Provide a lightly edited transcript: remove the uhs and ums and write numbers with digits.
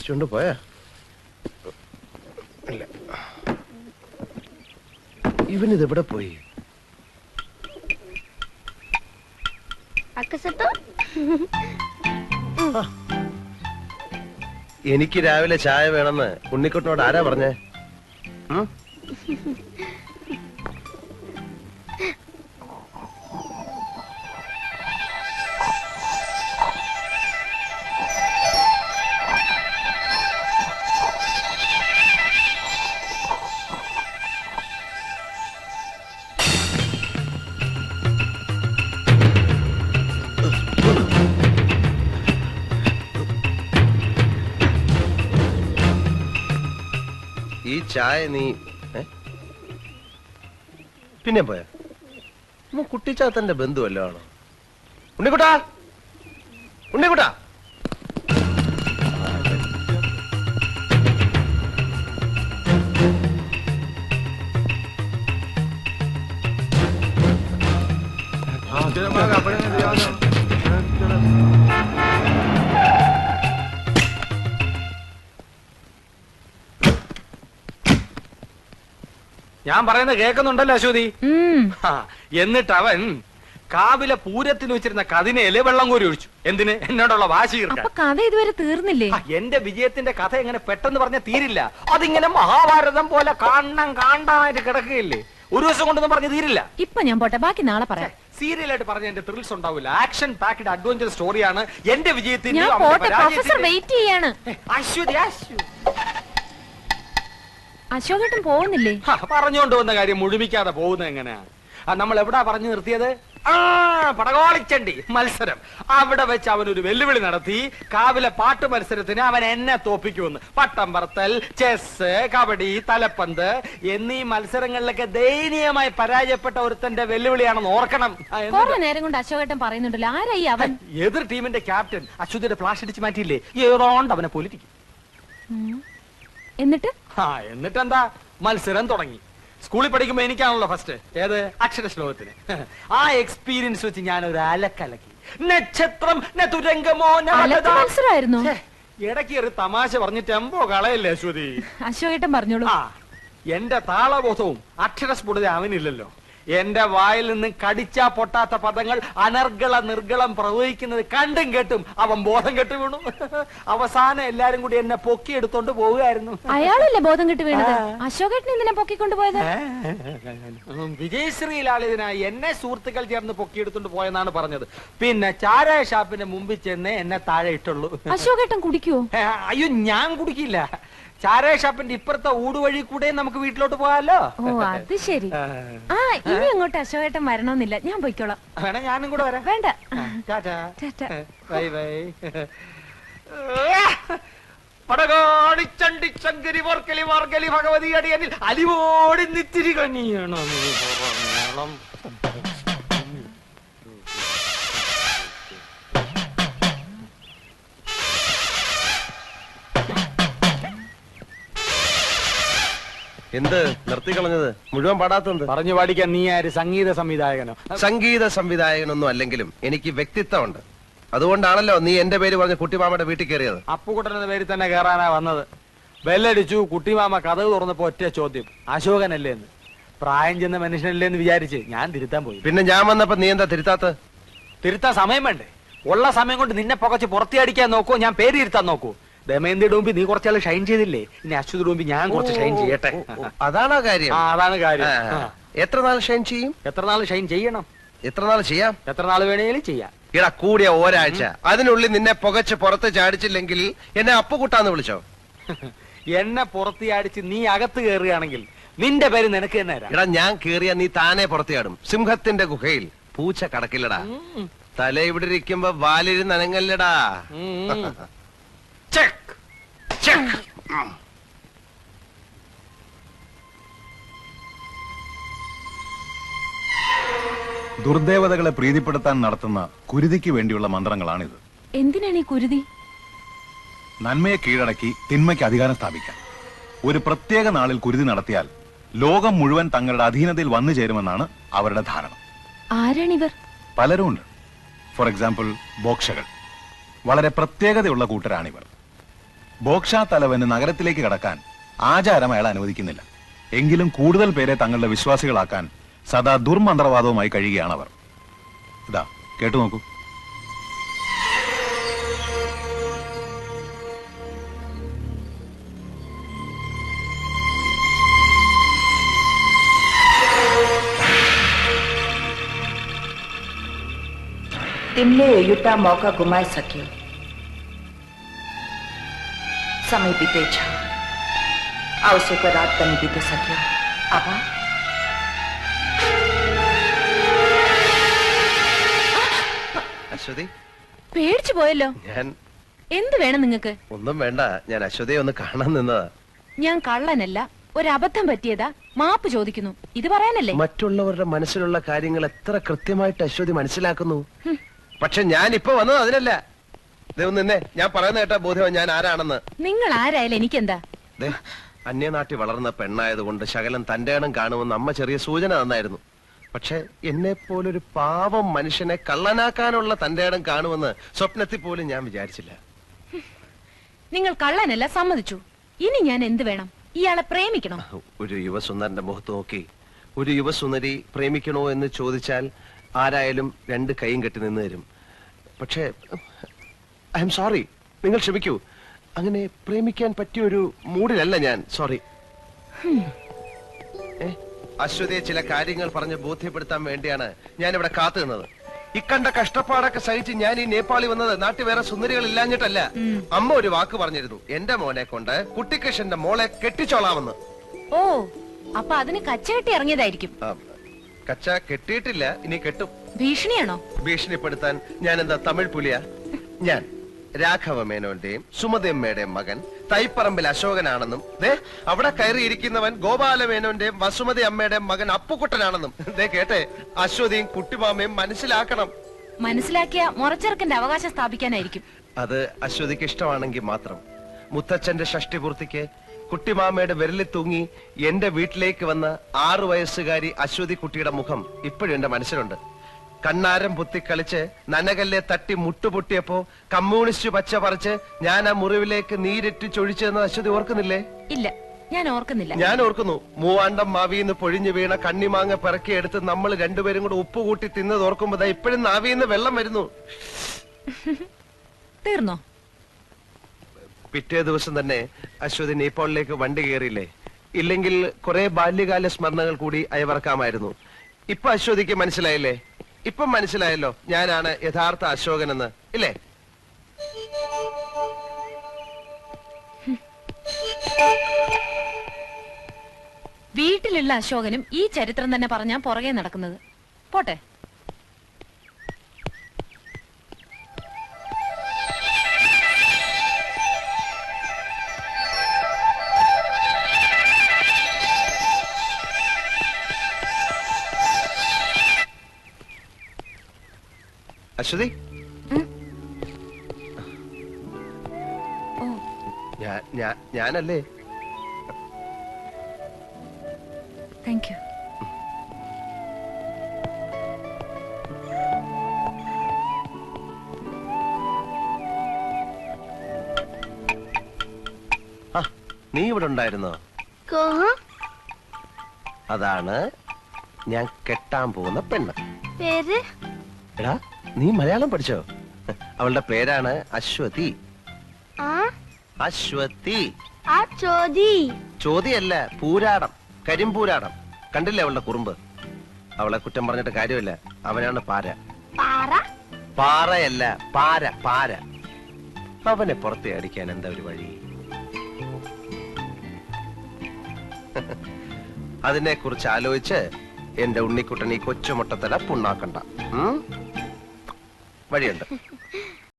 മേടിച്ചോണ്ട് പോയാ? ഇല്ല. ഇവനിത് എവിടെ പോയി? എനിക്ക് രാവിലെ ചായ വേണമെന്ന് ഉണ്ണിക്കുട്ടനോട് ആരാ പറഞ്ഞേ? ഈ ചായ നീ പിന്നെ പോയ കുട്ടിച്ചാത്തന്റെ ബന്ധുവല്ലോ ആണോ? ഉണ്ണിക്കുട്ടാ, ഉണ്ണിക്കുട്ടാ, ഞാൻ പറയുന്നത് കേൾക്കുന്നുണ്ടല്ലോ അശ്വതി? എന്നിട്ട് അവൻ കാവിലെ പൂരത്തിന് വെച്ചിരുന്ന കതിനയില് വെള്ളം കോരി ഒഴിച്ചു. എന്തിന്? എന്നോടുള്ള വാശി തീർക്കാൻ. കഥ ഇതുവരെ തീർന്നില്ലേ? എന്റെ വിജയത്തിന്റെ കഥ എങ്ങനെ പെട്ടെന്ന് പറഞ്ഞ തീരില്ല. അതിങ്ങനെ മഹാഭാരതം പോലെ കാണാനായിട്ട് കിടക്കുകയില്ലേ? ഒരു ദിവസം കൊണ്ടൊന്നും പറഞ്ഞ് തീരില്ല. ഇപ്പൊ ഞാൻ പോട്ടെ, ബാക്കി നാളെ പറയാം. സീരിയലായിട്ട് പറഞ്ഞ എന്റെ ത്രിൽസ് ഉണ്ടാവില്ല. ആക്ഷൻ പാക്ഡ് അഡ്വഞ്ചർ സ്റ്റോറിയാണ് എന്റെ വിജയത്തിന്റെ. അശ്വതി, അശോകേട്ടൻ പോകുന്നില്ലേ? പറഞ്ഞുകൊണ്ട് വന്ന കാര്യം മുഴുമിക്കാതെ പോകുന്നത് എങ്ങനെയാ? നമ്മൾ എവിടാ പറഞ്ഞു നിർത്തിയത്? പടകോളിച്ചണ്ടി മത്സരം. അവിടെ വെച്ച് അവൻ ഒരു വെല്ലുവിളി നടത്തി. കാവിലെ പാട്ട് മത്സരത്തിന് അവൻ എന്നെ തോപ്പിക്കുമെന്ന്. പട്ടം പറത്തൽ, ചെസ്, കബഡി, തലപ്പന്ത് എന്നീ മത്സരങ്ങളിലൊക്കെ ദയനീയമായി പരാജയപ്പെട്ട ഒരുത്തന്റെ വെല്ലുവിളിയാണെന്ന് ഓർക്കണം. നേരം കൊണ്ട് അശോകേട്ടൻ പറയുന്നുണ്ടല്ലോ, ആരായി അവൻ? എതിർ ടീമിന്റെ ക്യാപ്റ്റൻ അശ്വതിയുടെ ഫ്ലാഷ് അടിച്ച് മാറ്റിയില്ലേ? ഏതോണ്ട് അവനെ പൊലിറ്റിക്കും. എന്നിട്ടെന്താ? മത്സരം തുടങ്ങി. സ്കൂളിൽ പഠിക്കുമ്പോ എനിക്കാണല്ലോ ഫസ്റ്റ്. ഏത്? അക്ഷര ശ്ലോകത്തിന്. ആ എക്സ്പീരിയൻസ് വെച്ച് ഞാൻ ഒരു അലക്കലക്കി. നക്ഷത്രം മത്സരമായിരുന്നു. ഇടയ്ക്ക് ഒരു തമാശ പറഞ്ഞ് ടെമ്പോ കളയല്ലേ അശ്വതി? അശോകേട്ടൻ പറഞ്ഞോളൂ. എന്റെ താളബോധവും അക്ഷരസ്ഫുടത അവനില്ലല്ലോ. എന്റെ വായിൽ നിന്ന് കടിച്ചാ പൊട്ടാത്ത പദങ്ങൾ അനർഗള നിർഗളം പ്രവഹിക്കുന്നത് കണ്ടും കേട്ടും അവൻ ബോധം കെട്ടു വീണു. അവസാനം എല്ലാരും കൂടി എന്നെ പൊക്കിയെടുത്തോണ്ട് പോവുകയായിരുന്നു. അയാളല്ലേ ബോധം കെട്ടു വീണത്? അശോകേട്ടൻ എന്തിനാ പൊക്കിക്കൊണ്ടുപോയത്? വിജയശ്രീലാളിതനായി എന്നെ സുഹൃത്തുക്കൾ ചേർന്ന് പൊക്കിയെടുത്തോണ്ട് പോയെന്നാണ് പറഞ്ഞത്. പിന്നെ ചാരായ ഷാപ്പിന്റെ മുമ്പിൽ ചെന്ന് എന്നെ താഴെ ഇട്ടുള്ളൂ. അശോകേട്ടൻ കുടിക്കുവോ? അയ്യോ, ഞാൻ കുടിക്കില്ല. ചാരായ ഷാപ്പിന്റെ ഇപ്പുറത്തെ ഊടുവഴി കൂടെ നമുക്ക് വീട്ടിലോട്ട് പോകാലോ. ഓ, അത് ശരി. ഇനി അങ്ങോട്ട് അശോകേട്ടൻ വരണമെന്നില്ല, ഞാൻ പോയിക്കോളാം. വേണേ ഞാനും കൂടെ വരാം. വേണ്ട. Bye bye. പടകാടിച്ചണ്ടി ചങ്കരി വർക്കലി വർക്കലി ഭഗവതി അടിയനിൽ അലിവോടി നിത്തിരി കണിയണം. എന്ത് നിർത്തി കളഞ്ഞത്? മുഴുവൻ പാടാത്തത്? പറഞ്ഞു പാടിക്കാൻ നീ ആര്? സംഗീത സംവിധായകനോ? സംഗീത സംവിധായകനൊന്നും അല്ലെങ്കിലും എനിക്ക് വ്യക്തിത്വമുണ്ട്. അതുകൊണ്ടാണല്ലോ നീ എന്റെ പേര് പറഞ്ഞ കുട്ടിമാമയുടെ വീട്ടിൽ കയറിയത്. അപ്പുകുട്ടന്റെ പേരിൽ തന്നെ കയറാനാ വന്നത്. ബെല്ലടിച്ചു. കുട്ടിമാമ കഥവ് തുറന്നപ്പോ ഒറ്റ ചോദ്യം, അശോകനല്ലേ എന്ന്. പ്രായം ചെന്ന മനുഷ്യനല്ലേ എന്ന് വിചാരിച്ച് ഞാൻ തിരുത്താൻ പോയി. പിന്നെ ഞാൻ വന്നപ്പോ നീ എന്താ തിരുത്താത്ത? തിരുത്താൻ സമയം വേണ്ടേ? ഉള്ള സമയം കൊണ്ട് നിന്നെ പുകച്ച് പുറത്തിയടിക്കാൻ നോക്കൂ, ഞാൻ പേര് തിരുത്താൻ നോക്കൂ. ദമയന്തിയുടെ മുമ്പിൽ നീ കുറച്ചാൾ ഷൈൻ ചെയ്തില്ലേ, ഇനി അശ്വതിയുടെ മുമ്പിൽ ഞാൻ കുറച്ച് ഷൈൻ ചെയ്യട്ടെ. അതാണോ കാര്യം? അതാണ് കാര്യം. എത്ര നാൾ ഷൈൻ ചെയ്യും? എത്ര നാൾ ഷൈൻ ചെയ്യണം? എത്ര നാൾ ചെയ്യാം? എത്ര നാൾ വേണേലും ചെയ്യാം. ഇടാ, കൂടിയ ഒരാഴ്ച. അതിനുള്ളിൽ നിന്നെ പുകച്ച് പുറത്ത് ചാടിച്ചില്ലെങ്കിൽ എന്നെ അപ്പുകുട്ടാന്ന് വിളിച്ചോ. എന്നെ പുറത്ത് ചാടിച്ച് നീ അകത്ത് കയറുകയാണെങ്കിൽ നിന്റെ പേര് നിനക്ക് തന്നെ. ഇടാ, ഞാൻ കേറിയ നീ താനെ പുറത്തിയാടും. സിംഹത്തിന്റെ ഗുഹയിൽ പൂച്ച കടക്കില്ലടാ. തല ഇവിടെ ഇരിക്കുമ്പോ വാലിരുന്ന് അനങ്ങല്ലടാ. Check check. ദുർദേവതകളെ പ്രീതിപ്പെടുത്താൻ നടത്തുന്ന കുരുതിക്ക് വേണ്ടിയുള്ള മന്ത്രങ്ങളാണിത്. എന്തിനാണ് ഈ കുരുതി? നന്മയെ കീഴടക്കി തിന്മയ്ക്ക് അധികാരം സ്ഥാപിക്കാൻ. ഒരു പ്രത്യേക നാളിൽ കുരുതി നടത്തിയാൽ ലോകം മുഴുവൻ തങ്ങളുടെ അധീനതയിൽ വന്നു ചേരുമെന്നാണ് അവരുടെ ധാരണ. ആരാണിവർ? ബോക്ഷ തലവന് നഗരത്തിലേക്ക് കടക്കാൻ ആചാരം അയാൾ അനുവദിക്കുന്നില്ല. എങ്കിലും കൂടുതൽ പേരെ തങ്ങളുടെ വിശ്വാസികളാക്കാൻ സദാ ദുർമന്ത്രവാദവുമായി കഴിയുകയാണ് അവർ. ഇതാ കേട്ടു നോക്കൂ. तिमीले एउटा मौका गुमाइसक्यौ। समय बितेछ, आवश्यकको रात पनि बितिसक्यो। अब അശ്വതി, പേടിച്ചു പോയല്ലോ. ഞാൻ എന്ത് വേണം നിങ്ങക്ക്? ഒന്നും വേണ്ട, ഞാൻ അശ്വതിയെ ഒന്ന് കാണാൻ നിന്നതാ. ഞാൻ കള്ളനല്ല, ഒരു അബദ്ധം പറ്റിയതാ, മാപ്പ് ചോദിക്കുന്നു. ഇത് പറയാനല്ലേ? മറ്റുള്ളവരുടെ മനസ്സിലുള്ള കാര്യങ്ങൾ എത്ര കൃത്യമായിട്ട് അശ്വതി മനസ്സിലാക്കുന്നു. പക്ഷെ ഞാൻ ഇപ്പൊ വന്നത് അതിനല്ല. നിന്നെ ഞാൻ പറയുന്ന കേട്ടാ ബോധ്യം ഞാൻ ആരാണെന്ന്. നിങ്ങൾ ആരായാലും എനിക്കെന്താ? അന്യനാട്ടിൽ വളർന്ന പെണ്ണായതുകൊണ്ട് ശകലം തന്റെ ഇടം കാണുമെന്ന് അമ്മ ചെറിയ സൂചന തന്നായിരുന്നു. പക്ഷെ എന്നെ പോലൊരു പാവം മനുഷ്യനെ കള്ളനാക്കാനുള്ള തന്റെ ഇടം കാണുമെന്ന് സ്വപ്നത്തിൽ പോലും ഞാൻ വിചാരിച്ചില്ല. നിങ്ങൾ കള്ളനല്ല, സമ്മതിച്ചു. ഇനി ഞാൻ എന്ത് വേണം? ഇയാളെ പ്രേമിക്കണം. ഒരു യുവസുന്ദരന്റെ മുഖത്ത് നോക്കി ഒരു യുവസുന്ദരി പ്രേമിക്കണോ എന്ന് ചോദിച്ചാൽ ആരായാലും രണ്ട് കൈയും കെട്ടി നിന്ന് തരും. പക്ഷേ ഐ എം സോറി, നിങ്ങൾ ക്ഷമിക്കൂ. അങ്ങനെ പ്രേമിക്കാൻ പറ്റിയ ഒരു മൂഡിലല്ല ഞാൻ. സോറി. അശ്വതിയെ ചില കാര്യങ്ങൾ പറഞ്ഞ് ബോധ്യപ്പെടുത്താൻ വേണ്ടിയാണ് ഞാൻ ഇവിടെ കാത്തു നിന്നത്. ഇക്കണ്ട കഷ്ടപ്പാടൊക്കെ സഹിച്ച് ഞാൻ ഈ നേപ്പാളി വന്നത് നാട്ടിൽ വേറെ സുന്ദരികൾ ഇല്ലാഞ്ഞിട്ടല്ല. അമ്മ ഒരു വാക്ക് പറഞ്ഞിരുന്നു, എന്റെ മോനെ കൊണ്ട് കുട്ടിക്കൃഷ്ണന്റെ മോളെ കെട്ടിച്ചോളാമെന്ന്. ഓ, അപ്പൊ അതിന് കച്ചകെട്ടി ഇറങ്ങിയതായിരിക്കും. കച്ച കെട്ടിയിട്ടില്ല, ഇനി കെട്ടും. ഭീഷണിയാണോ? ഭീഷണിപ്പെടുത്താൻ ഞാൻ എന്താ തമിഴ് പുലിയാ? ഞാൻ രാഘവ മേനോന്റെയും സുമതിയമ്മയുടെയും മകൻ തൈപ്പറമ്പിൽ അശോകനാണെന്നും അവിടെ കയറിയിരിക്കുന്നവൻ ഗോപാല മേനോന്റെയും വസുമതി അമ്മയുടെയും മകൻ അപ്പുക്കുട്ടനാണെന്നും കേട്ടെ അശ്വതിയും കുട്ടിമാമയും മനസ്സിലാക്കണം. മനസ്സിലാക്കിയ മുറച്ചെറുക്കന്റെ അവകാശം സ്ഥാപിക്കാനായിരിക്കും. അത് അശ്വതിക്ക് ഇഷ്ടമാണെങ്കിൽ മാത്രം. മുത്തച്ഛന്റെ ഷഷ്ടിപൂർത്തിക്ക് കുട്ടിമാമയുടെ വിരലിൽ തൂങ്ങി എന്റെ വീട്ടിലേക്ക് വന്ന 6 വയസ്സുകാരി അശ്വതി കുട്ടിയുടെ മുഖം ഇപ്പോഴും എന്റെ മനസ്സിലുണ്ട്. കണ്ണാരം പൊത്തിക്കളിച്ച് നനകല്ലെ തട്ടി മുട്ടുപൊട്ടിയപ്പോ കമ്മ്യൂണിസ്റ്റ് പച്ച പറിച്ച് ഞാൻ ആ മുറിവിലേക്ക് നീരിട്ട് ചൊഴിച്ചെന്ന് അശ്വതി ഓർക്കുന്നില്ലേ? ഇല്ല, ഞാൻ ഓർക്കുന്നില്ല. ഞാൻ ഓർക്കുന്നു. മൂവാണ്ടം മാവിന്ന് പൊഴിഞ്ഞു വീണ കണ്ണിമാങ്ങ പിറക്കിയെടുത്ത് നമ്മൾ രണ്ടുപേരും കൂടെ ഉപ്പ് കൂട്ടി തിന്നത് ഓർക്കുമ്പോ ഇപ്പോഴും നാവിന്ന് വെള്ളം വരുന്നു. തീർന്നോ? പിറ്റേ ദിവസം തന്നെ അശ്വതി നേപ്പാളിലേക്ക് വണ്ടി കയറിയില്ലേ? ഇല്ലെങ്കിൽ കുറെ ബാല്യകാല സ്മരണകൾ കൂടി അയവർക്കാമായിരുന്നു. ഇപ്പൊ അശ്വതിക്ക് മനസ്സിലായില്ലേ? ഇപ്പൊ മനസ്സിലായല്ലോ ഞാനാണ് യഥാർത്ഥ അശോകനെന്ന്, ഇല്ലേ? വീട്ടിലുള്ള അശോകനും ഈ ചരിത്രം തന്നെ പറഞ്ഞാ പുറകെ നടക്കുന്നത്. പോട്ടെ. അശ്വതി, ഞാനല്ലേ? Thank you. നീ ഇവിടെ ഉണ്ടായിരുന്നോ? അതാണ് ഞാൻ കെട്ടാൻ പോകുന്ന പെണ്ണ്. പേര്? എടാ, നീ മലയാളം പഠിച്ചോ? അവളുടെ പേരാണ് അശ്വതി. അശ്വതി. ചോദ്യല്ല, പൂരാടം, കരിമ്പൂരാടം. കണ്ടില്ലേ അവളുടെ കുറുമ്പ്? അവളെ കുറ്റം പറഞ്ഞിട്ട് കാര്യമില്ല. അവനാണ് പാര. പാറയല്ല, പാര, പാര. അവനെ പുറത്തെ അടിക്കാൻ എന്താ ഒരു വഴി? അതിനെ കുറിച്ച് ആലോചിച്ച് എന്റെ ഉണ്ണിക്കുട്ടൻ ഈ കൊച്ചുമുട്ടത്തല പുണ്ണാക്കണ്ട. വഴിയുണ്ട്.